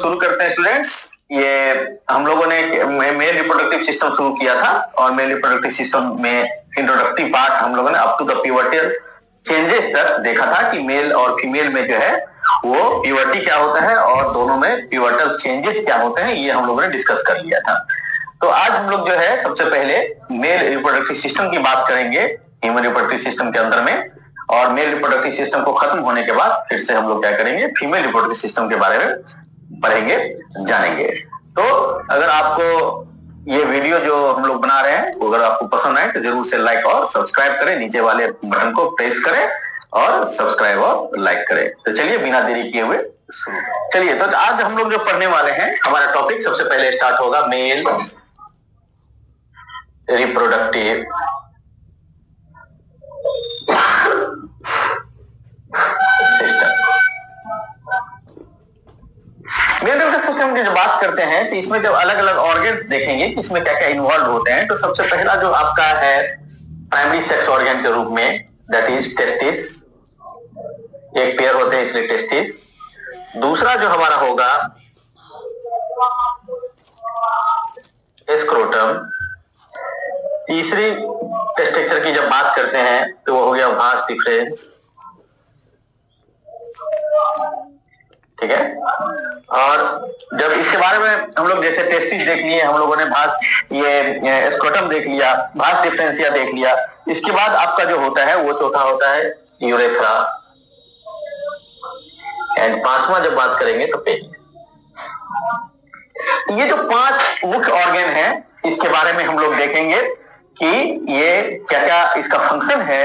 शुरू करते हैं स्टूडेंट्स। ये हम लोगों ने मेल रिप्रोडक्टिव सिस्टम शुरू किया था और मेल रिप्रोडक्टिव सिस्टम में इंट्रोडक्टिव पार्ट हम लोगों ने अप टू द प्यूबर्टियल चेंजेस तक देखा था कि मेल और फीमेल में जो है वो प्यूबर्टी क्या होता है और दोनों में प्यूबर्टल चेंजेस क्या होते हैं, ये हम लोगों ने डिस्कस कर लिया था। तो आज हम लोग जो है सबसे पहले मेल रिप्रोडक्टिव सिस्टम की बात करेंगे ह्यूमन रिप्रोडक्टिव सिस्टम के अंदर में, और मेल रिप्रोडक्टिव सिस्टम को खत्म होने के बाद फिर से हम लोग क्या करेंगे, फीमेल रिप्रोडक्टिव सिस्टम के बारे में पढ़ेंगे, जानेंगे। तो अगर आपको ये वीडियो जो हम लोग बना रहे हैं अगर आपको पसंद आए तो जरूर से लाइक और सब्सक्राइब करें, नीचे वाले बटन को प्रेस करें और सब्सक्राइब और लाइक करें। तो चलिए बिना देरी किए हुए चलिए, तो आज हम लोग जो पढ़ने वाले हैं, हमारा टॉपिक सबसे पहले स्टार्ट होगा male reproductive male reproductive system की जब बात करते हैं तो इसमें जब अलग अलग ऑर्गन्स देखेंगे कि इसमें क्या क्या इन्वॉल्व होते हैं, तो सबसे पहला जो आपका है प्राइमरी सेक्स ऑर्गन के रूप में, दैट इज टेस्टिस। एक पेयर होते हैं इसलिए टेस्टिस। दूसरा जो हमारा होगा स्क्रोटम। तीसरी टेस्टिक्चर की जब बात करते हैं तो वो हो गया वास डिफरेंस, ठीक है। और जब इसके बारे में हम लोग जैसे टेस्टिस देख लिए, हम लोगों ने भास ये स्क्रोटम देख लिया, भास डिफरेंसिया देख लिया, इसके बाद आपका जो होता है वो चौथा होता है यूरेथ्रा, एंड पांचवा जब बात करेंगे तो पेनिस। ये जो 5 मुख्य ऑर्गन है इसके बारे में हम लोग देखेंगे कि ये क्या क्या इसका फंक्शन है,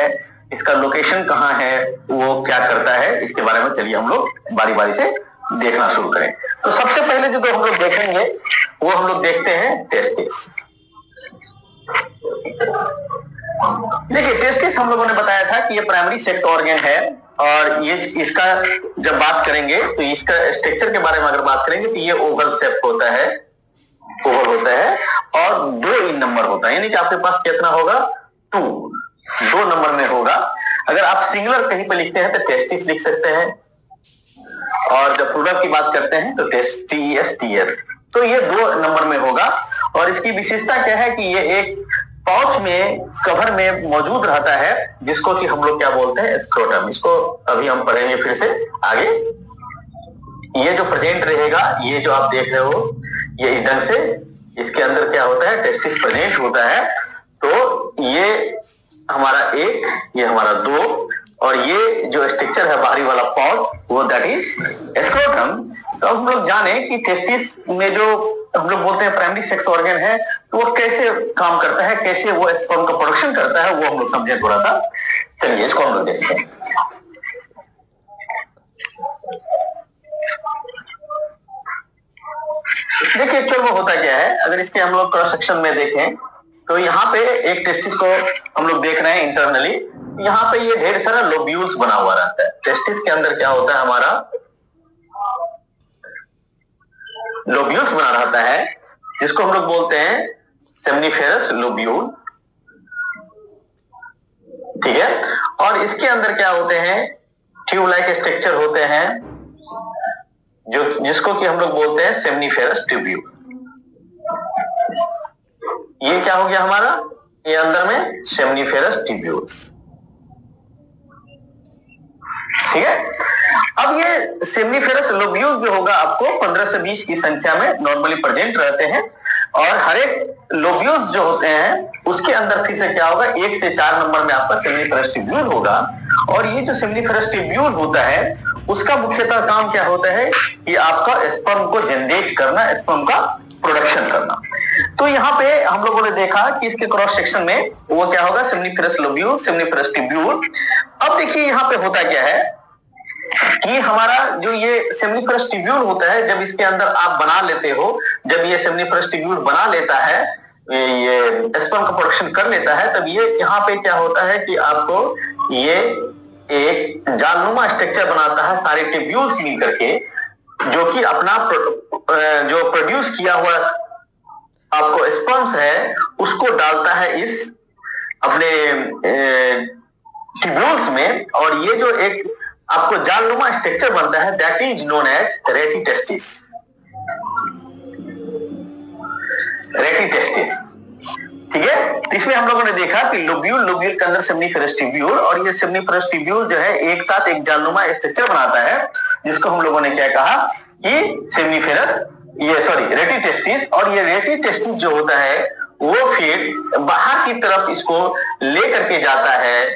इसका लोकेशन कहाँ है, वो क्या करता है, इसके बारे में चलिए हम लोग बारी बारी से देखना शुरू करें। तो सबसे पहले जो हम लोग देखेंगे वो हम लोग देखते हैं टेस्टिस। देखिए टेस्टिस हम लोगों ने बताया था कि ये प्राइमरी सेक्स ऑर्गन है, और ये इसका जब बात करेंगे तो इसका स्ट्रक्चर के बारे में अगर बात करेंगे तो ये ओवल शेप होता है, ओवल होता है और 2 इन नंबर होता है, यानी कि आपके पास कितना होगा 2 नंबर में होगा। अगर आप सिंगुलर कहीं पे लिखते हैं तो टेस्टिस लिख सकते हैं, और जब प्लूरल की बात करते हैं तो टेस्टिस। तो ये 2 नंबर में होगा, और इसकी विशेषता क्या है कि ये एक पाउच में कवर में मौजूद रहता है जिसको कि हम लोग क्या बोलते हैं स्क्रोटम। इसको अभी हम पढ़ेंगे फिर से आगे। ये जो प्रेजेंट रहेगा, ये जो आप देख रहे हो, ये इस ढंग से इसके अंदर क्या होता है टेस्टिस प्रेजेंट होता है। तो ये हमारा 1, ये हमारा 2, और ये जो स्ट्रक्चर है बाहरी वाला पाउच वो दैट इज स्क्रोटम। तो अब हम लोग जाने कि टेस्टिस में जो हम लोग बोलते हैं प्राइमरी सेक्स ऑर्गन है तो वो कैसे काम करता है, कैसे वो स्पर्म का प्रोडक्शन करता है, वो हम लोग समझे थोड़ा सा। चलिए इसको हम लोग देखते हैं। देखिए एक्चुअल में होता क्या है, अगर इसके हम लोग क्रॉस सेक्शन में देखें तो यहाँ पे एक टेस्टिस को हम लोग देख रहे हैं इंटरनली, यहाँ पे ये ढेर सारा लोब्यूल्स बना हुआ रहता है। टेस्टिस के अंदर क्या होता है, हमारा लोब्यूल्स बना रहता है जिसको हम लोग बोलते हैं सेमनीफेरस लोब्यूल, ठीक है। और इसके अंदर क्या होते हैं ट्यूब लाइक स्ट्रक्चर होते हैं जो जिसको कि हम लोग बोलते हैं सेमनीफेरस ट्यूब्यूल। ये क्या हो गया हमारा, ये अंदर में सेमनीफेरस ट्यूब्यूल्स, ठीक है। अब ये सेमनीफेरस लोब्यूल जो होगा आपको 15 से 20 की संख्या में नॉर्मली प्रेजेंट रहते हैं, और हर एक लोब्यूल्स जो होते हैं उसके अंदर फिर से क्या होगा 1 से 4 नंबर में आपका सेमनीफेरस ट्यूब्यूल होगा। और ये जो सेमनीफेरस ट्यूब्यूल होता है उसका मुख्यतः काम क्या होता है कि आपका स्पर्म को जनरेट करना, स्पर्म का प्रोडक्शन करना। तो यहाँ पे हम लोगों ने देखा कि इसके क्रॉस सेक्शन में वो क्या होगा सेमनीफेरस लोब्यूल, सेमनीफेरस ट्यूब्यूल। अब देखिए यहाँ पे होता क्या है कि हमारा जो ये सेमनीफेरस ट्यूब्यूल होता है, जब इसके अंदर आप बना लेते हो, जब ये सेमनीफेरस ट्यूब्यूल बना लेता है, ये स्पर्म का प्रोडक्शन कर लेता है, तब ये यहाँ पे क्या होता है कि आपको ये एक जालनुमा स्ट्रक्चर बनाता है सारे ट्यूब्यूल्स मिल करके, जो कि अपना जो प्रोड्यूस किया हुआ आपको स्पर्म्स है उसको डालता है इस अपने ट्यूब्यूल्स में, और ये जो एक आपको जालनुमा स्ट्रक्चर बनता है that is known as rete testis. Rete testis. ठीक है, तो इसमें हम लोगों ने देखा कि लोब्यूल के अंदर सेमनीफेरस ट्यूब्यूल, और ये सेमनीफेरस ट्यूब्यूल जो है एक साथ एक जालनुमा स्ट्रक्चर बनाता है, जिसको हम लोगों ने क्या कहा कि सेमनीफेरस, ये सॉरी रेटिटेस्टिस। और ये रेटिटेस्टिस जो होता है वो फिर बाहर की तरफ इसको लेकर के जाता है,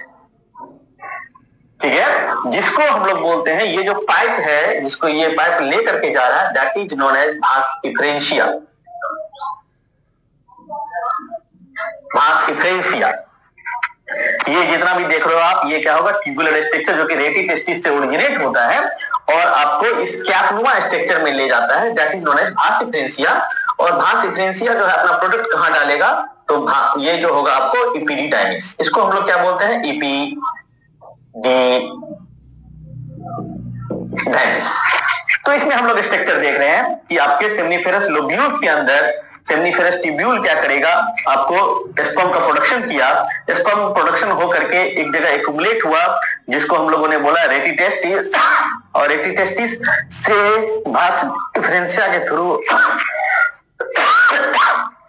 ठीक है, जिसको हम लोग बोलते हैं, ये जो पाइप है जिसको ये पाइप लेकर के जा रहा है, that is known as vas efferentia. Vas efferentia, ये जितना भी देख रहे हो आप, ये क्या होगा, ट्यूबुलर स्ट्रक्चर जो कि रेटिटेस्टिस से ओरिजिनेट होता है और आपको इस कैपनुमा स्ट्रक्चर में ले जाता है, that is known as vas efferentia. और भास इफ्रेंशिया जो है अपना प्रोडक्ट कहां डालेगा, तो ये जो होगा आपको इपीडिडाइमिस, इसको हम लोग क्या बोलते हैं, इपीडिडाइमिस। तो इसमें हम लोग स्ट्रक्चर देख रहे हैं कि आपके सेमनीफेरस लोब्यूल्स के अंदर सेमनीफेरस ट्यूब्यूल क्या करेगा, आपको स्पर्म का प्रोडक्शन किया, स्पर्म प्रोडक्शन हो करके एक जगह एक्युमुलेट हुआ, जिसको हम लोगों ने बोला रेटिटेस्टिस, और रेटिटेस्टिस से भास इफ्रेंशिया के थ्रू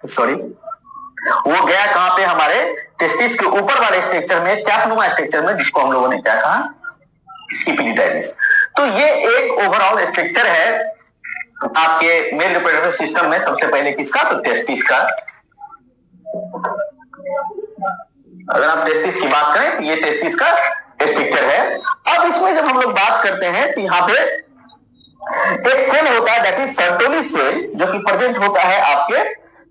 सॉरी वो गया कहां पे, हमारे टेस्टिस के ऊपर वाले स्ट्रक्चर में, कैपनुमा स्ट्रक्चर में, जिसको हम लोगों ने क्या कहा, इपीडिडाइमिस। तो ये एक ओवरऑल स्ट्रक्चर है आपके मेल रिप्रोडक्टिव सिस्टम में। सबसे पहले किसका, तो टेस्टिस का। अगर आप टेस्टिस की बात करें तो ये टेस्टिस का स्ट्रक्चर है। अब इसमें जब हम लोग बात करते हैं तो यहाँ पे एक सेल होता है, दैट इज सर्टोली सेल, जो कि प्रेजेंट होता है आपके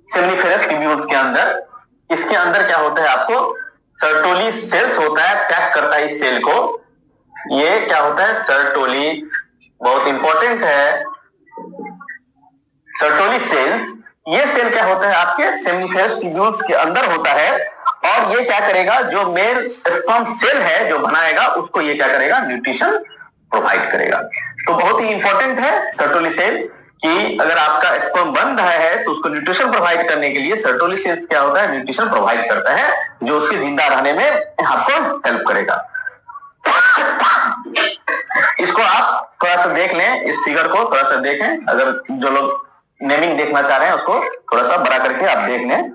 सेमनीफेरस ट्यूब्यूल्स के अंदर। इसके अंदर क्या होता है, आपको सर्टोली सेल्स होता है, पैक करता है इस सेल को। ये क्या होता है, सर्टोली, बहुत इंपॉर्टेंट है, सर्टोली सेल्स। ये सेल क्या होता है, आपके सेमनीफेरस ट्यूब्यूल्स के अंदर होता है, और ये क्या करेगा, जो मेल स्पर्म सेल है जो बनाएगा, उसको ये क्या करेगा, न्यूट्रिशन प्रोवाइड करेगा। तो बहुत ही इंपॉर्टेंट है सर्टोली सेल, कि अगर आपका स्पर्म बन रहा है तो उसको न्यूट्रिशन प्रोवाइड करने के लिए सर्टोली सेल क्या होता है, न्यूट्रिशन प्रोवाइड करता है, जो उसके जिंदा रहने में आपको हेल्प करेगा। इसको आप थोड़ा सा देख लें, इस फिगर को थोड़ा सा देखें, अगर जो लोग नेमिंग देखना चाह रहे हैं उसको थोड़ा सा बड़ा करके आप देख लें।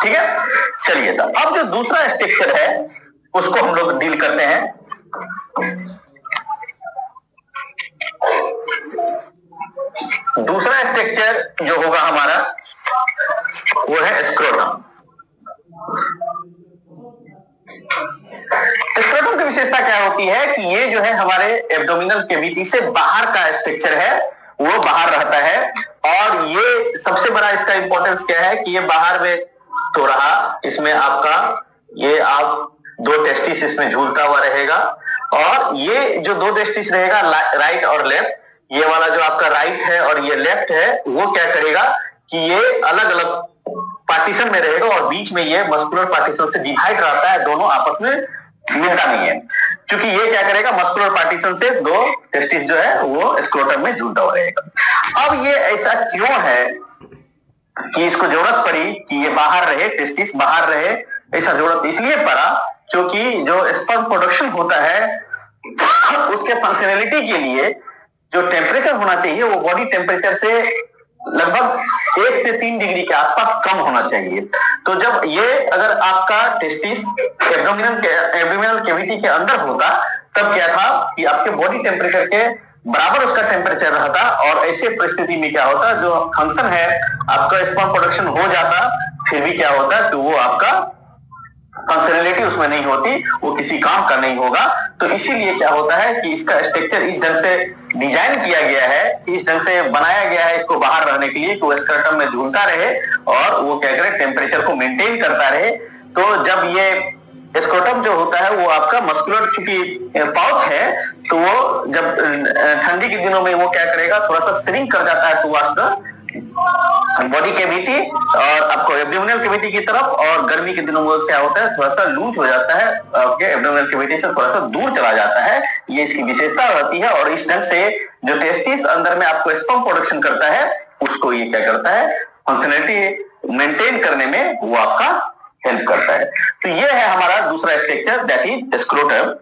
ठीक है, चलिए, तो अब जो दूसरा स्ट्रक्चर है उसको हम लोग डील करते हैं। दूसरा स्ट्रक्चर जो होगा हमारा वो है स्क्रोटम। स्क्रोटम की विशेषता क्या होती है कि ये जो है हमारे एब्डोमिनल कैविटी से बाहर का स्ट्रक्चर है, वो बाहर रहता है। और ये सबसे बड़ा इसका इंपॉर्टेंस क्या है कि ये बाहर में तो रहा, इसमें आपका ये आप दो टेस्टिस इसमें झूलता हुआ रहेगा, और ये जो दो टेस्टिस रहेगा राइट और लेफ्ट, ये वाला जो आपका राइट है और ये लेफ्ट है, वो क्या करेगा कि ये अलग अलग पार्टीशन में रहेगा, और बीच में ये मस्कुलर पार्टीशन से डिवाइड रहता है, दोनों आपस में मिलता नहीं है, क्योंकि ये क्या करेगा, मस्कुलर पार्टीशन से दो टेस्टिस जो है वो स्क्रोटम में झूलता हुआ रहेगा। अब ये ऐसा क्यों है कि इसको जरूरत पड़ी कि ये बाहर रहे, टेस्टिस बाहर रहे, ऐसा जरूरत इसलिए पड़ा क्योंकि जो स्पर्म प्रोडक्शन होता है उसके फंक्शनैलिटी के लिए जो टेम्परेचर होना चाहिए वो बॉडी टेम्परेचर से लगभग 1 से 3 डिग्री के आसपास कम होना चाहिए। तो जब ये अगर आपका टेस्टिस एब्डोमिनल कैविटी के अंदर होता, तब क्या था कि आपके बॉडी टेम्परेचर के बराबर उसका टेम्परेचर रहता, और ऐसे परिस्थिति में क्या होता, जो फंक्शन है आपका स्पर्म प्रोडक्शन हो जाता, फिर भी क्या होता तो वो आपका फंक्शनैलिटी उसमें नहीं होती, वो किसी काम का नहीं होगा। तो इसीलिए क्या होता है कि इसका स्ट्रक्चर इस ढंग से डिजाइन किया गया है, इस ढंग से बनाया गया है इसको बाहर रहने के लिए, कि वो स्क्रोटम में झूलता रहे और वो क्या करे, टेम्परेचर को मेंटेन करता रहे। तो जब ये स्क्रोटम जो होता है वो आपका मस्कुलर, चूंकि पाउच है, तो वो जब ठंडी के दिनों में वो क्या करेगा, थोड़ा सा श्रिंक कर जाता है टुवर्ड्स द बॉडी कैविटी और आपको एब्डोमिनल कैविटी की तरफ, और गर्मी के दिनों में क्या होता है, थोड़ा सा लूज हो जाता है, आपके एब्डोमिनल कैविटी से थोड़ा सा दूर चला जाता है। ये इसकी विशेषता रहती है, और इस ढंग से जो टेस्टिस अंदर में आपको स्पर्म प्रोडक्शन करता है उसको ये क्या करता है, फंक्शनैलिटी मेंटेन करने में वो आपका हेल्प करता है। तो ये है हमारा दूसरा स्ट्रक्चर, दैट इज स्क्रोटम।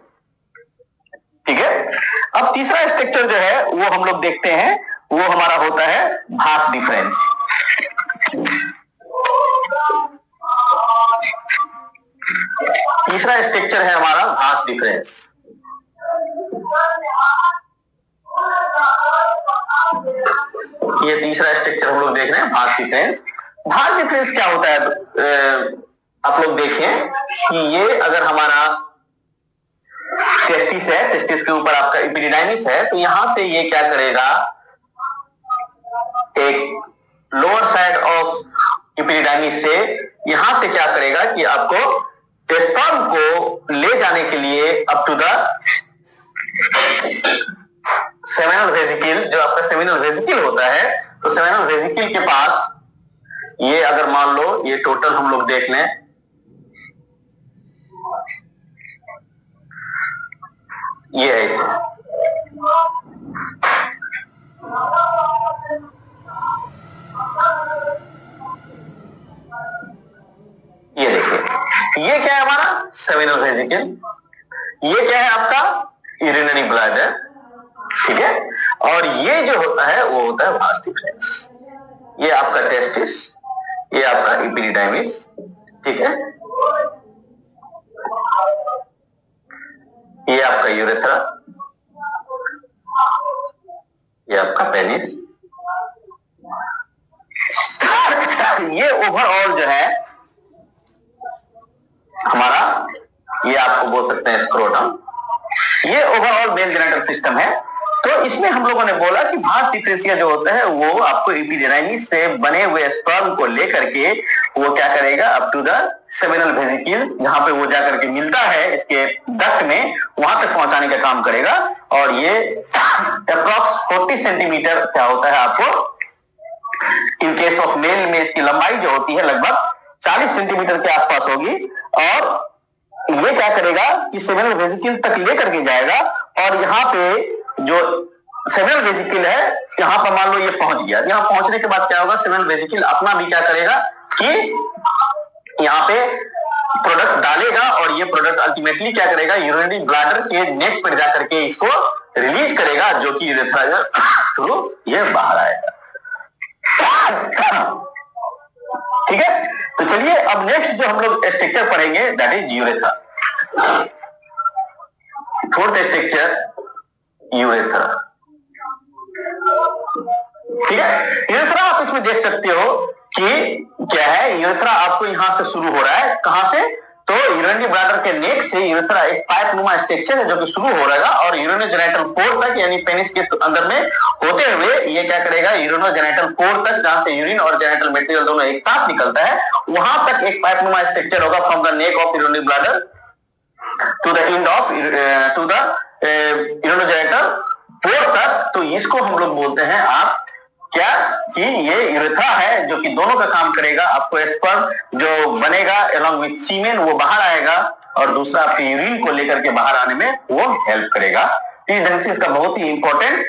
ठीक है, अब तीसरा स्ट्रक्चर जो है वो हम लोग देखते हैं, वो हमारा होता है भास डिफरेंस। तीसरा स्ट्रक्चर है हमारा भास डिफरेंस। ये तीसरा स्ट्रक्चर हम लोग देख रहे हैं, भास डिफरेंस। भास डिफरेंस क्या होता है? आप लोग देखें कि ये अगर हमारा टेस्टिस है, टेस्टिस के ऊपर आपका एपिडिडाइमिस है, तो यहां से ये क्या करेगा, एक लोअर साइड ऑफ एपिडिडाइमिस से यहां से क्या करेगा कि आपको स्पर्म को ले जाने के लिए up to the seminal vesicle, जो आपका सेमिनल वेसिकल होता है, तो सेमिनल वेसिकल के पास ये अगर मान लो ये टोटल हम लोग देख लें, ये ऐसे ये देखिए, ये क्या है हमारा सेमिनल वेसिकल, ये क्या है आपका यूरिनरी ब्लैडर। ठीक है, और ये जो होता है वो होता है भास डिफरेंस। ये आपका टेस्टिस, ये आपका एपिडिडाइमिस। ठीक है, ये आपका यूरेथ्रा, ये आपका पेनिस। ये ओवरऑल जो है हमारा, ये आपको बोल सकते हैं स्क्रोटम। ये ओवरऑल मेल जेनिटल सिस्टम है। तो इसमें हम लोगों ने बोला कि भास डिफरेंसिया जो होता है वो आपको एपिडिडाइमिस से बने हुए स्पर्म को लेकर के वो क्या करेगा, up to the seminal vesicle, जहां पे वो जाकर के मिलता है इसके डक्ट में, वहां तक पहुंचाने का काम करेगा। और ये अप्रॉक्स 40 सेंटीमीटर क्या होता है आपको, इन केस ऑफ मेल में इसकी लंबाई जो होती है लगभग 40 सेंटीमीटर के आसपास होगी। और ये क्या करेगा कि सेमिनल वेसिकल तक लेकर के जाएगा, और यहाँ पे जो सेमिनल वेसिकल है, यहाँ पर मान लो ये पहुंच गया। यहाँ पहुंचने के बाद क्या होगा, सेमिनल वेसिकल अपना भी क्या करेगा कि यहाँ पे प्रोडक्ट डालेगा, और ये प्रोडक्ट अल्टीमेटली क्या करेगा, यूरिनरी ब्लैडर के नेक पर जाकर के इसको रिलीज करेगा, जो कि यूरेथ्रा थ्रू ये बाहर आएगा। ठीक है, तो चलिए अब नेक्स्ट जो हम लोग स्ट्रक्चर पढ़ेंगे that is urethra. Fourth structure urethra. ठीक है, यूरेथ्रा आप इसमें देख सकते हो कि क्या है, यूरेथ्रा आपको यहां से शुरू हो रहा है, कहां से, तो यूरिनरी ब्लैडर के नेक से यूरेथ्रा एक पाइप नुमा स्ट्रक्चर है जो कि शुरू हो रहेगा, और यूरिनोजेनिटल पोर तक यानी पेनिस के अंदर में होते हुए ये क्या करेगा, यूरिनोजेनिटल पोर तक, जहां से यूरिन और जेनिटल मटेरियल दोनों एक साथ निकलता है, वहां तक एक पाइप नुमा स्ट्रक्चर होगा from the neck of urinary bladder to the end of to the urinogenital pore तक। तो इसको हम लोग बोलते हैं आप क्या, कि ये यूरेथ्रा है जो कि दोनों का काम करेगा। आपको स्पर्म जो बनेगा अलॉन्ग विथ सीमेन वो बाहर आएगा, और दूसरा आपके यूरिन को लेकर के बाहर आने में वो हेल्प करेगा। इस ढंग से इसका बहुत ही इंपॉर्टेंट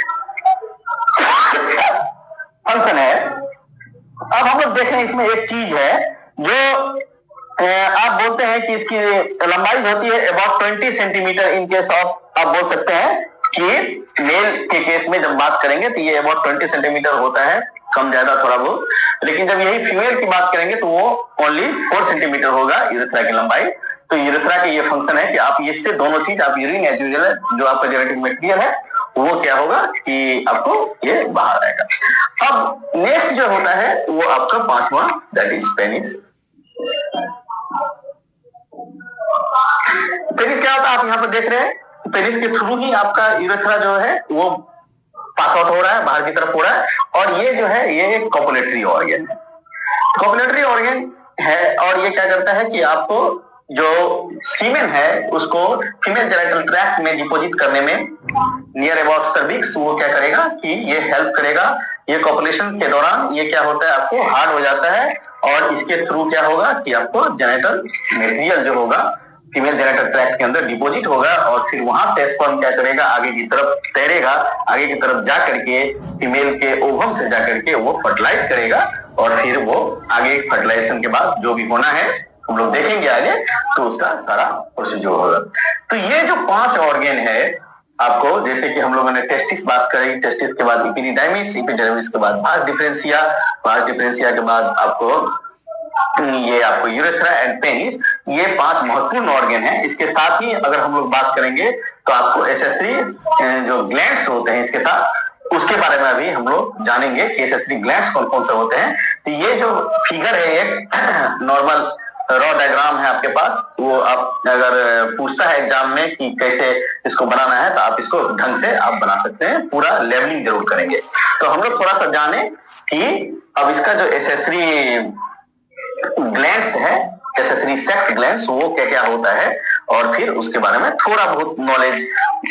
फंक्शन है। अब हम लोग देखें, इसमें एक चीज है जो आप बोलते हैं कि इसकी लंबाई होती है about 20 centimetre in case of, आप बोल सकते हैं कि मेल के केस में जब बात करेंगे तो ये अबाउट 20 सेंटीमीटर होता है, कम ज्यादा थोड़ा बहुत। लेकिन जब यही फीमेल की बात करेंगे तो वो ओनली 4 सेंटीमीटर होगा यूरेथ्रा की लंबाई। तो यूरेथ्रा का ये फंक्शन है कि आप इससे दोनों चीज, आप यूरिन एज यूजुअल जो आपका जेनेटिक मटेरियल है वो क्या होगा कि आपको ये बाहर आएगा। अब नेक्स्ट जो होता है वो आपका पांचवा, दैट इज पेनिस। पेनिस क्या होता है, आप यहाँ पर देख रहे हैं, पेनिस के थ्रू ही आपका यूरेथ्रा जो है वो पास आउट हो रहा है, बाहर की तरफ हो रहा है। और ये जो है ये एक कॉपुलेटरी ऑर्गन है, कॉपुलेटरी ऑर्गन है। और ये क्या करता है कि आपको जो सीमेन है उसको फीमेल जेनिटल ट्रैक्ट में डिपोजिट करने में नियर अबाउट सर्विक्स वो क्या करेगा कि ये हेल्प करेगा। ये कॉपुलेशन के दौरान ये क्या होता है, आपको हार्ड हो जाता है, और इसके थ्रू क्या होगा कि आपको जेनिटल मटेरियल जो होगा फीमेल जेनिटल ट्रैक्ट के अंदर डिपॉजिट होगा और फिर वहां से स्पर्म क्या करेगा, आगे की तरफ तैरेगा, आगे की तरफ जा करके फीमेल के ओवम से जा करके वो फर्टिलाइज करेगा और फिर वो आगे फर्टिलाइजेशन के बाद जो भी होना है हम लोग देखेंगे आगे, तो उसका सारा प्रोसीजर होगा। तो ये जो 5 ऑर्गेन है आपको, जैसे कि हम लोगों ने टेस्टिस बात करी, टेस्टिस के बाद एपिडिडाइमिस, एपिडिडाइमिस के बाद वास डिफरेंशिया, वास डिफरेंशिया के बाद आपको ये आपको यूरेथ्रा एंड पेनिस, ये 5 महत्वपूर्ण ऑर्गन है। इसके साथ ही अगर हम लोग बात करेंगे तो आपको एसेसरी जो ग्लैंड्स होते हैं इसके साथ, उसके बारे में अभी हम लोग जानेंगे कि एसेसरी ग्लैंड्स कौन कौन से होते हैं। तो ये जो फिगर है एक नॉर्मल रॉ डायग्राम है आपके पास, वो आप अगर पूछता है एग्जाम में कि कैसे इसको बनाना है तो आप इसको ढंग से आप बना सकते हैं, पूरा लेवलिंग जरूर करेंगे। तो हम लोग थोड़ा सा जाने कि अब इसका जो एसेसरी ग्लैंड्स है, एसेसरी सेक्स ग्लैंड्स, वो क्या क्या होता है और फिर उसके बारे में थोड़ा बहुत नॉलेज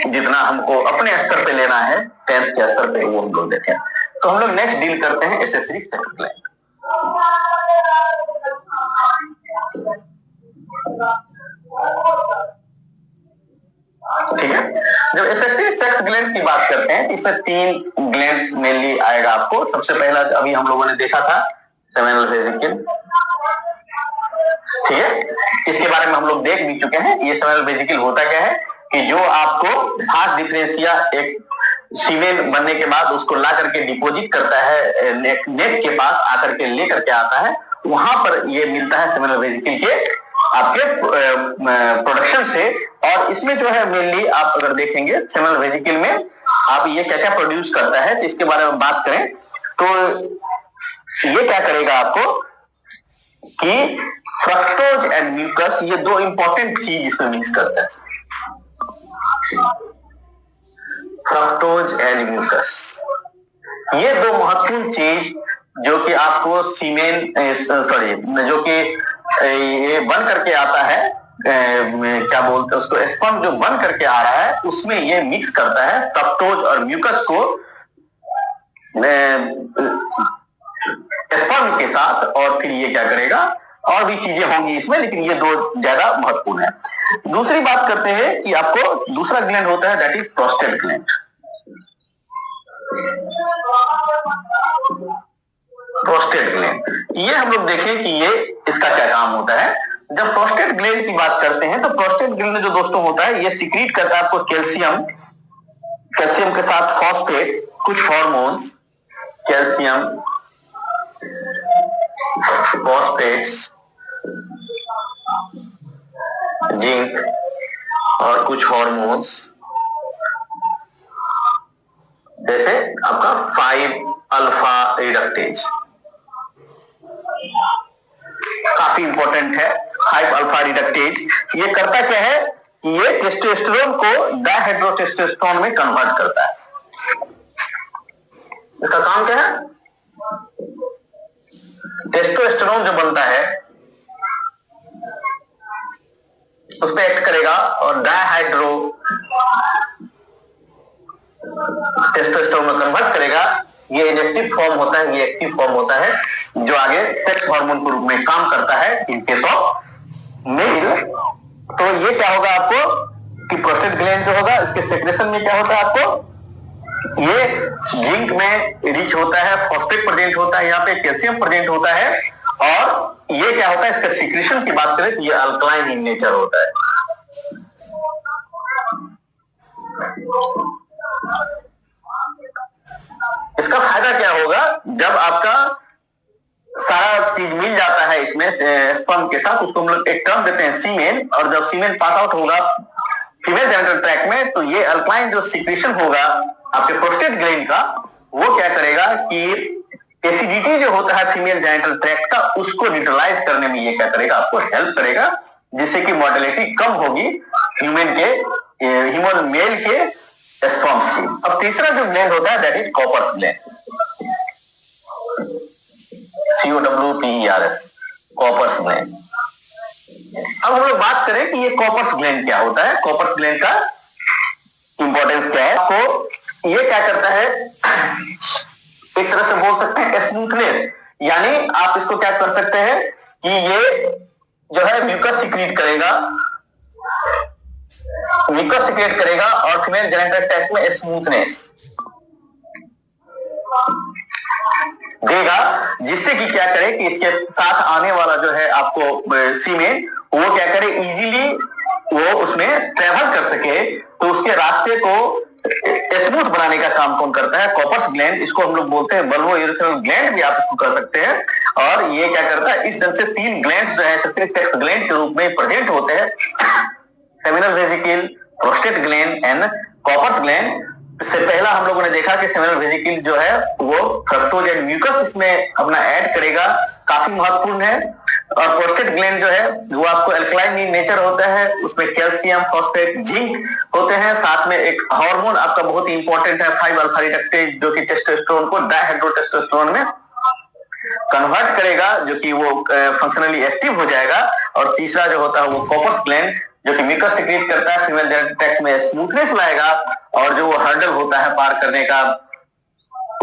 जितना हमको अपने स्तर पे लेना है 10th के स्तर पे, वो हम लोग देखें। तो हम लोग नेक्स्ट डील करते हैं एसेसरी सेक्स ग्लैंड। ठीक है, जब एसेसरी सेक्स ग्लैंड की बात करते हैं इसमें 3 ग्लैंड्स मेनली आएगा आपको। सबसे पहला अभी हम लोगों ने देखा था सेमिनल वेसिकल, ठीक है, इसके बारे में हम लोग देख भी चुके हैं। ये सेमिनल वेसिकल होता क्या है कि जो आपको वास डिफरेंशिया एक सीमेन बनने के बाद उसको ला करके डिपॉजिट करता है नेक के पास आकर के लेकर के आता है, वहां पर ये मिलता है सेमिनल वेसिकल के आपके प्रोडक्शन से। और इसमें जो है मेनली आप अगर देखेंगे सेमिनल वेसिकल में आप ये क्या क्या प्रोड्यूस करता है, तो इसके बारे में बात करें तो ये क्या करेगा आपको कि फ्रक्टोज एंड म्यूकस, ये 2 इंपॉर्टेंट चीज इसमें मिक्स करता है, फ्रक्टोज एंड म्यूकस, ये 2 महत्वपूर्ण चीज जो कि आपको सीमेन जो कि ये बन करके आता है, क्या बोलते हैं उसको, स्पर्म जो बन करके आ रहा है उसमें ये मिक्स करता है फ्रक्टोज और म्यूकस को स्पर्म के साथ, और फिर ये क्या करेगा, और भी चीजें होंगी इसमें, लेकिन ये 2 ज्यादा महत्वपूर्ण है। दूसरी बात करते हैं कि आपको दूसरा ग्लैंड होता है that is prostate gland. Prostate gland, ये हम लोग देखें कि ये इसका क्या काम होता है। जब प्रोस्टेट ग्लैंड की बात करते हैं तो प्रोस्टेट ग्लैंड जो दोस्तों होता है ये सीक्रेट करता है आपको कैल्शियम, कैल्शियम के साथ फॉस्फेट, कुछ हार्मोन्स, कैल्शियम, फॉस्फेट्स, जिंक और कुछ हार्मोन्स, जैसे आपका 5 अल्फा रिडक्टेज, काफी इंपॉर्टेंट है 5 अल्फा रिडक्टेज। ये करता क्या है कि ये टेस्टोस्टेरोन को डायहाइड्रोटेस्टोस्टेरोन में कन्वर्ट करता है। इसका काम क्या है, टेस्टोस्टेरोन जो बनता है उस पर एक्ट करेगा और डायहाइड्रो टेस्टोस्टेरोन में कन्वर्ट करेगा। ये इनएक्टिव फॉर्म होता है, ये एक्टिव फॉर्म होता है जो आगे सेक्स हार्मोन के रूप में काम करता है इन केस ऑफ मेल। तो ये क्या होगा आपको कि प्रोस्टेट ग्लैंड जो होगा इसके सेक्रेशन में क्या होता है आपको, ये जिंक में रिच होता है, फॉस्फेट प्रेजेंट होता है, यहाँ पे कैल्शियम प्रेजेंट होता है, और ये क्या होता है इसका सीक्रेशन की बात करें तो ये अल्कलाइन इन नेचर होता है। इसका फायदा क्या होगा, जब आपका सारा चीज मिल जाता है इसमें स्पर्म के साथ, उसको हम लोग एक टर्म देते हैं सीमेन, और जब सीमेन पास आउट होगा फीमेल जेनिटल ट्रैक्ट में तो ये अल्कलाइन जो सीक्रेशन होगा आपके प्रोस्टेट ग्लैंड का, वो क्या करेगा कि एसिडिटी जो होता है फीमेल जेनिटल ट्रैक्ट का उसको न्यूट्रलाइज करने में ये क्या करेगा, आपको हेल्प करेगा, जिससे कि मोर्टेलिटी कम होगी ह्यूमन मेल के स्पर्म्स की। अब तीसरा जो ग्लैंड होता है that is Cowper's gland, COWPERS, Cowper's gland. अब हम लोग बात करें कि ये कॉपर्स ग्लैंड क्या होता है, कॉपर्स ग्लैंड का इंपॉर्टेंस क्या है। तो ये क्या करता है, एक तरह से बोल सकते हैं स्मूथनेस, यानी आप इसको क्या कर सकते हैं कि ये जो है म्यूकस सीक्रेट करेगा म्यूकस सिक्रेट करेगा और फीमेल जेनिटल ट्रैक्ट में स्मूथनेस देगा, जिससे कि क्या करे कि इसके साथ आने वाला जो है आपको सीमेन वो क्या करे इजीली वो उसमें ट्रेवल कर सके। तो उसके रास्ते को स्मूथ बनाने का काम कौन करता है? कॉपर्स ग्लैंड, इसको हम लोग बोलते हैं बल्बो यूरेथ्रल ग्लैंड भी आप इसको कर सकते हैं। और ये क्या करता है, इस ढंग से 3 ग्लैंड्स जो है सेक्स ग्लैंड के रूप में प्रेजेंट होते हैं, seminal vesicle, prostate gland and Cowper's gland. इससे पहला हम लोगों ने देखा कि सेमिनल वेसिकल जो है वो फ्रक्टोज एंड म्यूकस इसमें अपना ऐड करेगा, काफी महत्वपूर्ण है। और प्रोस्टेट ग्लैंड जो है वो आपको एल्कलाइन इन नेचर होता है, उसमें कैल्शियम, फॉस्फेट, जिंक होते हैं। साथ में एक हार्मोन आपका बहुत ही इंपॉर्टेंट है 5 अल्फा रिडक्टेज, जो कि टेस्टोस्टेरोन को डायहाइड्रोटेस्टोस्टेरोन में कन्वर्ट करेगा, जो कि वो फंक्शनली एक्टिव हो जाएगा। और तीसरा जो होता है वो कॉपर्स ग्लैंड, जो कि म्यूकस सिक्रेट करता है, फीमेल जेनिटल ट्रैक्ट में स्मूथनेस लाएगा और जो वो हर्डल होता है पार करने का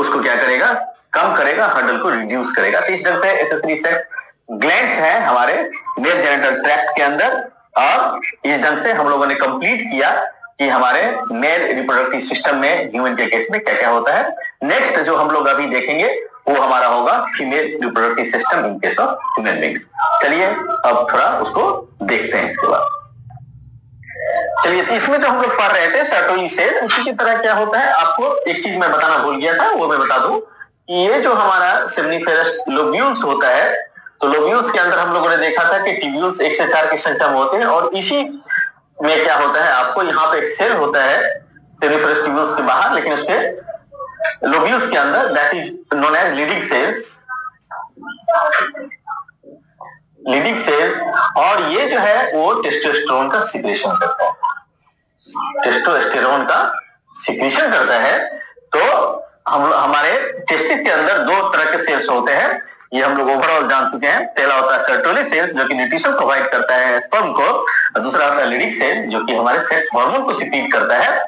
उसको क्या करेगा, कम करेगा, हर्डल को रिड्यूस करेगा। तो इस ढंग से एक्सेसरी सेक्स ग्लैंड्स हैं हमारे मेल जेनिटल ट्रैक्ट के अंदर। और इस ढंग से हम लोगों ने कंप्लीट किया कि हमारे मेल रिप्रोडक्टिव सिस्टम में ह्यूमन के केस में क्या क्या होता है। नेक्स्ट जो हम लोग अभी देखेंगे वो हमारा होगा female reproductive system in case of human beings. चलिए अब थोड़ा उसको देखते हैं इसके बाद। चलिए इसमें तो हम लोग पढ़ रहे थे सर्टोली सेल, उसी की तरह क्या होता है आपको एक चीज मैं बताना भूल गया था, वो मैं बता दूं कि ये जो हमारा सेमनीफेरस लोब्यूल्स होता है, तो लोब्यूल्स के अंदर हम लोगों ने देखा था कि ट्यूब्यूल्स 1 से 4 की संख्या में होते हैं। और इसी में क्या होता है आपको यहाँ पे एक सेल होता है सेमनीफेरस ट्यूब्यूल्स के बाहर, लेकिन उसके लोब्यूल्स के अंदर, that is known as Leydig cells, Leydig cells. और ये जो है वो टेस्टोस्टेरोन का सिक्रेशन करता है, टेस्टोस्टेरोन का सिक्रेशन करता है। तो हम हमारे टेस्टिस के अंदर 2 तरह के सेल्स होते हैं, ये हम लोग ओवरऑल जान चुके हैं। पहला होता है सर्टोली सेल जो कि न्यूट्रिशन प्रोवाइड करता है स्पर्म को, और दूसरा होता है लीडिंग सेल जो कि हमारे सेक्स हार्मोन को सिक्रीट करता है,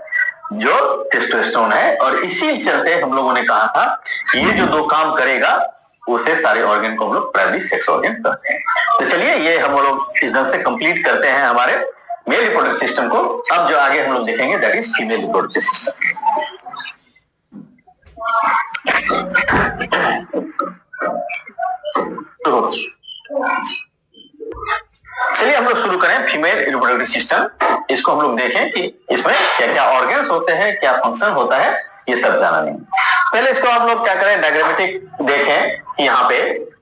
जो टेस्टोस्टेरोन है। और इसी चलते हम लोगों ने कहा था कि ये जो 2 काम करेगा उसे सारे ऑर्गन को हम लोग प्राइमरी सेक्स ऑर्गन कहते हैं। तो चलिए ये हम लोग इस ढंग से कंप्लीट करते हैं हमारे मेल रिप्रोडक्टिव सिस्टम को। अब जो आगे हम लोग देखेंगे that is female reproductive system. तो चलिए हम लोग शुरू करें फीमेल रिप्रोडक्टिव सिस्टम। इसको हम लोग देखें कि इसमें क्या क्या ऑर्गन्स होते हैं, क्या फंक्शन होता है, ये सब जाना नहीं। पहले इसको हम लोग क्या करें, डायग्रामेटिक देखें कि यहाँ पे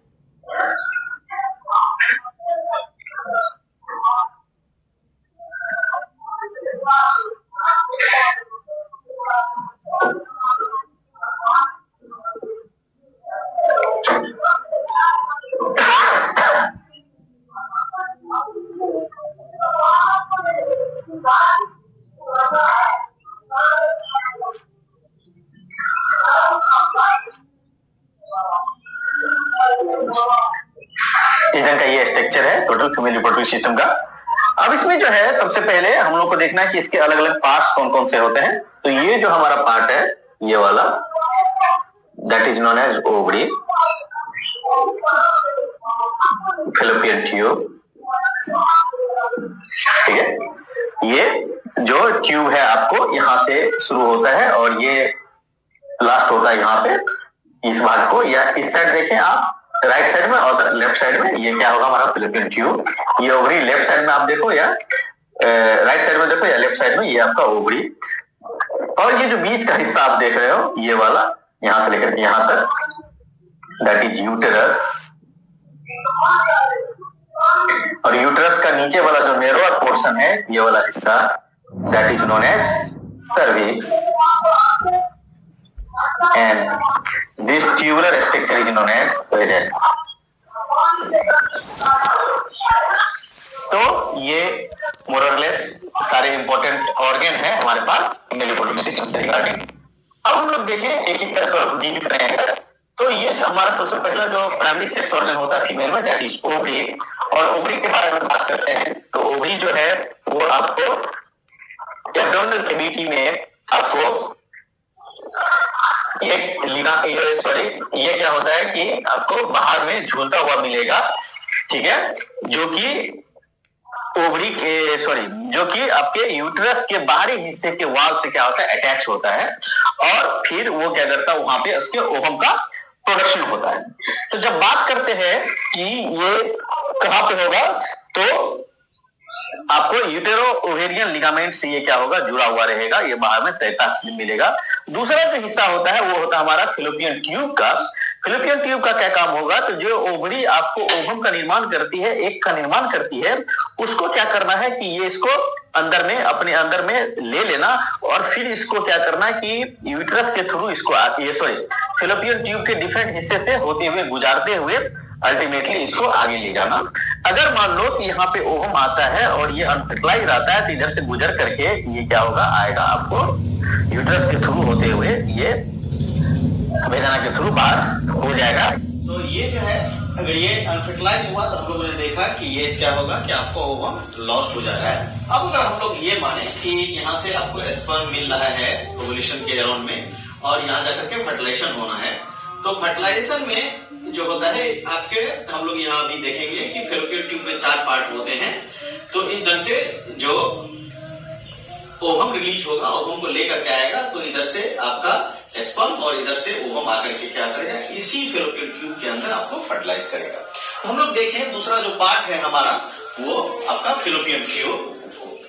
का ये स्ट्रक्चर है टोटल फीमेल रिप्रोडक्टिव सिस्टम का। अब इसमें जो है सबसे पहले हम लोग को देखना है कि इसके अलग अलग पार्ट्स कौन कौन से होते हैं। तो ये जो हमारा पार्ट है ये वाला, that is known as ovary, fallopian tube, ठीक है। ये जो ट्यूब है आपको यहां से शुरू होता है और ये लास्ट होता है यहाँ पे इस भाग को, या इस साइड देखें आप राइट साइड में और लेफ्ट साइड में, ये क्या होगा हमारा फैलोपियन ट्यूब। ये ओवरी लेफ्ट साइड में आप देखो या राइट साइड में देखो या लेफ्ट साइड में, ये आपका ओवरी। और ये जो बीच का हिस्सा आप देख रहे हो ये वाला, यहां से लेकर यहां तक, दैट इज यूटेरस। और यूटेरस का नीचे वाला जो नेरोअर पोर्शन है ये वाला हिस्सा, that is known as cervix, and this tubular structure is known as vagina. तो ये मोरलेस सारे इंपॉर्टेंट ऑर्गन है हमारे पास फीमेल रिप्रोडक्टिव सिस्टम से रिगार्डिंग। अब हम लोग देखें एक एक करके डील करेंगे। तो ये हमारा सबसे पहला जो प्राइमरी सेक्स ऑर्गन होता है फीमेल में, दैट इज ओवरी। और ओवरी के बारे में बात करते हैं तो ओवरी जो है वो आपको एब्डोमिनल कैविटी में आपको ये क्या होता है कि आपको बाहर में झूलता हुआ मिलेगा, ठीक है, जो कि ओवरी के जो कि आपके यूट्रस के बाहरी हिस्से के वाल से क्या होता है, अटैच होता है और फिर वो क्या करता है, वहां पे उसके ओवम का प्रोडक्शन होता है। तो जब बात करते हैं कि ये कहां पे होगा, तो आपको यूटेरो ओवेरियन लिगामेंट से ये क्या होगा, जुड़ा हुआ रहेगा, ये बाहर में तैरता मिलेगा। दूसरा जो हिस्सा होता है वो होता है हमारा फिलोपियन ट्यूब का। फिलोपियन ट्यूब का क्या काम होगा, तो जो ओवरी आपको ओवम का निर्माण करती है, एक का निर्माण करती है, उसको क्या करना है कि ये इसको अंदर में, अपने अंदर में ले लेना और फिर इसको क्या करना है कि यूट्रस के थ्रू इसको फिलोपियन ट्यूब के डिफरेंट हिस्से से होते हुए, गुजारते हुए अल्टीमेटली इसको आगे ले जाना। अगर मान लो कि यहाँ पे ओवम आता है और ये अनफर्टिलाइज आता है, तो इधर से गुजर करके ये क्या होगा, आएगा आपको यूट्रस के थ्रू होते हुए, ये वेजाना के थ्रू बाहर हो जाएगा। तो ये जो है, अगर ये अनफर्टिलाइज हुआ तो हम लोगों ने देखा कि ये क्या होगा कि आपको ओवम लॉस्ट हो जा रहा है। अब अगर हम लोग ये माने कि यहाँ से आपको स्पर्म मिल रहा है ओवुलेशन के राउंड में और यहाँ जाकर के फर्टिलाइजेशन होना है, तो फर्टिलाइजेशन में जो होता है आपके, हम लोग यहाँ अभी देखेंगे कि फेलोपियन ट्यूब में 4 पार्ट होते हैं। तो इस ढंग से जो ओवम रिलीज होगा, ओवम को लेकर के आएगा, तो इधर से आपका स्पर्म और इधर से ओवम आकर के क्या करेगा, इसी फेलोपियन ट्यूब के अंदर आपको फर्टिलाइज करेगा। तो हम लोग देखें दूसरा जो पार्ट है हमारा, वो आपका फेलोपियन ट्यूब।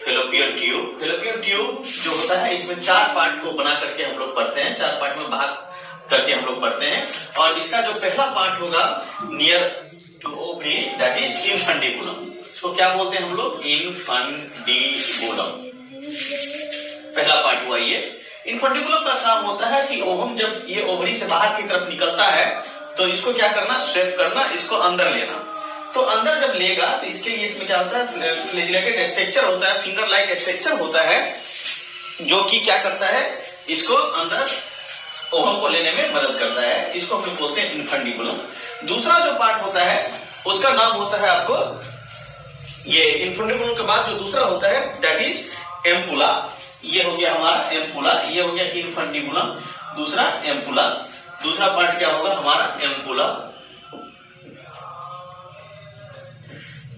फेलोपियन ट्यूब जो होता है, इसमें 4 पार्ट को बना करके हम लोग पढ़ते हैं, 4 पार्ट में भाग करके हम लोग पढ़ते हैं। और इसका जो पहला पार्ट होगा near to ovary, that is infundibulum. इसको क्या बोलते हैं हम लोग, इनफंडिबुलम। पहला पार्ट हुआ ये। इनफंडिबुलम का काम होता है कि ओवम जब ये ओवरी से बाहर की तरफ निकलता है, तो इसको क्या करना, स्वेप करना, इसको अंदर लेना। तो अंदर जब लेगा तो इसके लिए इसमें क्या होता है, फ्लैजिलेटेड स्ट्रक्चर होता है, फिंगर लाइक स्ट्रक्चर होता है, जो कि क्या करता है, इसको अंदर ओवम को लेने में मदद करता है। इसको हम बोलते हैं इनफंडिबुलम। दूसरा जो पार्ट होता है उसका नाम होता है आपको, ये इनफंडिबुलम के बाद जो दूसरा होता है दैट इज एम्पुला। ये हो गया हमारा एम्पुला, ये हो गया इनफंडिबुलम, दूसरा एम्पुला। दूसरा पार्ट क्या होगा हमारा, एम्पुला।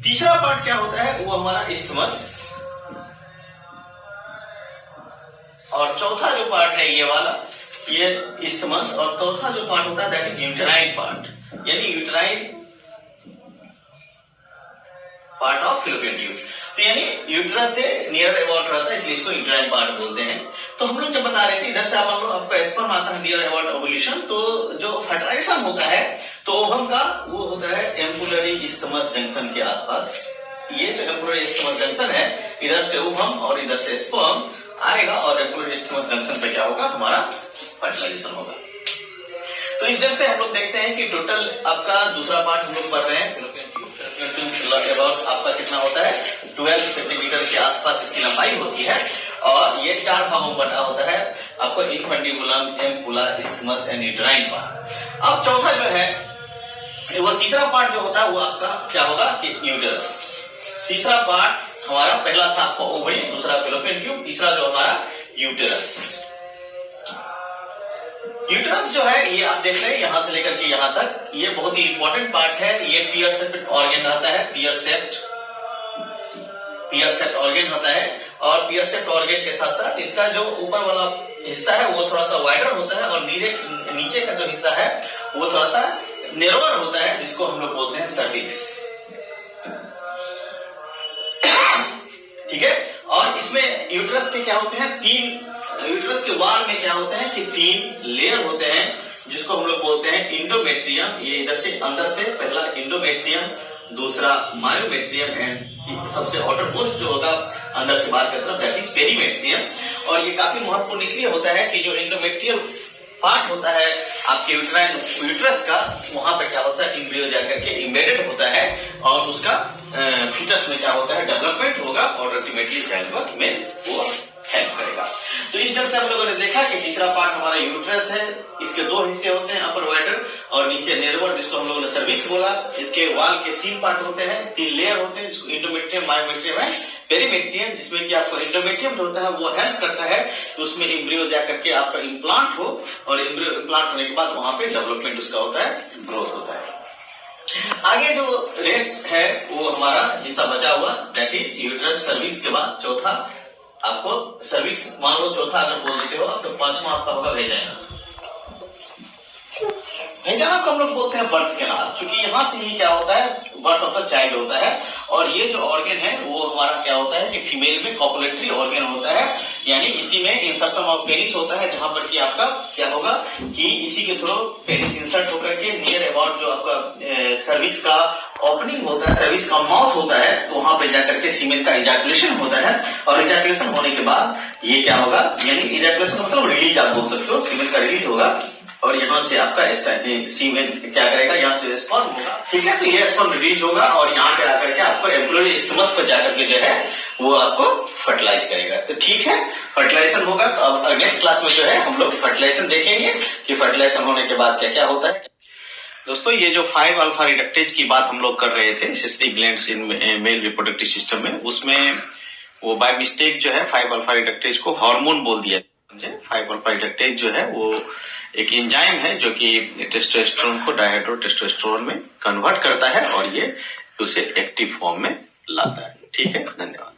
तीसरा पार्ट क्या होता है, वो हमारा इस्थमस। और चौथा जो पार्ट है ये वाला, ये इस्थमस। और चौथा जो पार्ट होता है दैट इज यूटेराइन पार्ट, यानी uterine part of fallopian tube. तो यानी यूट्रस से नियर अबाउट रहता है, इसलिए इसको यूटेराइन पार्ट बोलते हैं। तो हम लोग जब बता रहे थे, इधर से आप लोग आपका स्पर्म आता है नियर अबाउट ओवुलेशन, तो जो फर्टिलाइजेशन होता है तो ओवम का वो होता है एम्पुलरी इस्थमस जंक्शन के आसपास। ये जो एम्पुलरी इस्थमस जंक्शन है, इधर से ओवम और इधर से स्पर्म आएगा और एम्पुलरी इस्थमस जंक्शन पे क्या होगा, हमारा फर्टिलाइजेशन होगा। तो इस ढंग से हम लोग देखते हैं कि टोटल आपका दूसरा पार्ट हम लोग पढ़ रहे हैं फेलोपियन ट्यूब। अबाउट आपका कितना होता है, 12 सेंटीमीटर के आसपास इसकी लंबाई होती है और ये 4 भागों में बटा होता है आपको, infundibulum, ampulla, isthmus and uterine part. अब चौथा जो है, वो तीसरा पार्ट जो होता है वो आपका क्या होगा कि यूटेरस। तीसरा पार्ट हमारा, पहला था आपको ओवरी, दूसरा फेलोपियन ट्यूब, तीसरा जो हमारा यूटेरस। यूटेरस जो है ये आप देख रहे हैं यहां से लेकर के यहां तक, ये बहुत ही इंपॉर्टेंट पार्ट है। ये पियर शेप्ड ऑर्गन रहता है, पियर शेप्ड ऑर्गन होता है। और पियर शेप्ड ऑर्गन के साथ साथ इसका जो ऊपर वाला हिस्सा है वो थोड़ा सा वाइडर होता है और नीचे का जो हिस्सा है वो थोड़ा सा नैरोअर होता है, जिसको हम लोग बोलते हैं सर्विक्स। ठीक है। और इसमें यूट्रस के क्या होते हैं, 3 यूट्रस के वाल में क्या होते हैं कि 3 लेयर होते हैं, जिसको हम लोग बोलते हैं इंडोमेट्रियम। ये इधर से अंदर से पहला इंडोमेट्रियम, दूसरा मायोमेट्रियम एंड सबसे आउटर मोस्ट जो होगा अंदर से बाहर की तरफ दैट इज पेरीमेट्रियम। और ये काफी महत्वपूर्ण इसलिए होता है कि जो इंडोमेट्रियल पार्ट होता है आपके यूट्रस का, वहां पे क्या होता है, एम्ब्रियो जाकर के इम्बेडेड होता है और उसका फीटस में क्या होता है, डेवलपमेंट होगा और अल्टीमेटली चाइल्ड बर्थ में वो हेल्प करेगा। तो इस ढंग से हम लोगों ने देखा कि तीसरा पार्ट हमारा यूट्रस है। इसके 2 हिस्से होते हैं, अपर वाइडर और नीचे नेरोअर, जिसको हम लोगों ने सर्विक्स बोला। इसके वाल के 3 पार्ट होते हैं, 3 लेयर होते हैं, जिसको इंडोमेट्रियम, मायोमेट्रियम है, पेरीमेट्रियम, जिसमें कि आपको इंडोमेट्रियम जो होता है वो हेल्प करता है तो उसमें एम्ब्रियो जाकर के आपका इम्प्लांट हो और एम्ब्रियो इम्प्लांट होने के बाद वहां पे डेवलपमेंट उसका होता है, ग्रोथ होता है। आगे जो रेस्ट है वो हमारा हिस्सा बचा हुआ, दैट इज यूट्रस सर्विक्स के बाद चौथा आपको सर्विक्स मान लो चौथा अगर बोल देते हो तो पांचवा आपका होगा भेजाना। भेजाना को हम लोग बोलते हैं बर्थ कैनाल, क्योंकि यहाँ से ही क्या होता है बर्थ ऑफ द चाइल्ड होता है। और ये जो ऑर्गन है वो हमारा क्या होता है कि फीमेल में कॉपुलेटरी ऑर्गन होता है, यानी इसी में इंसर्शन ऑफ पेनिस होता है, जहां पर कि आपका क्या होगा कि इसी के थ्रू पेनिस इंसर्ट होकर के नियर अबाउट जो आपका सर्विक्स का ओपनिंग होता है, सर्विक्स का माउथ होता है, तो वहां पे जाकर के सीमेन का इजैकुलेशन होता है। और इजैकुलेशन होने के बाद ये क्या होगा, यानी इजैकुलेशन का मतलब रिलीज आप बोल सकते हो, सीमेन का रिलीज होगा और यहाँ से आपका सीमेन क्या करेगा, यहाँ से स्पर्म होगा, ठीक है। तो ये स्पर्म रिलीज होगा और यहाँ पे आकर के आपको एम्ब्रियो स्टमस पर जाकर के जो है वो आपको फर्टिलाइज करेगा। तो ठीक है, फर्टिलाइजेशन होगा। तो अब नेक्स्ट क्लास में जो है हम लोग फर्टिलाइजेशन देखेंगे कि फर्टिलाइजेशन होने के बाद क्या क्या होता है। दोस्तों ये जो 5 अल्फा रिडक्टेज की बात हम लोग कर रहे थे secretary glands in male reproductive system में, उसमें वो बाय मिस्टेक जो है 5 अल्फा रिडक्टेज को हार्मोन बोल दिया। 5 अल्फा रिडक्टेज जो है वो एक एंजाइम है जो कि टेस्टोस्टेरोन को डायहाइड्रो टेस्टोस्टेरोन में कन्वर्ट करता है और ये उसे एक्टिव फॉर्म में लाता है। ठीक है, धन्यवाद।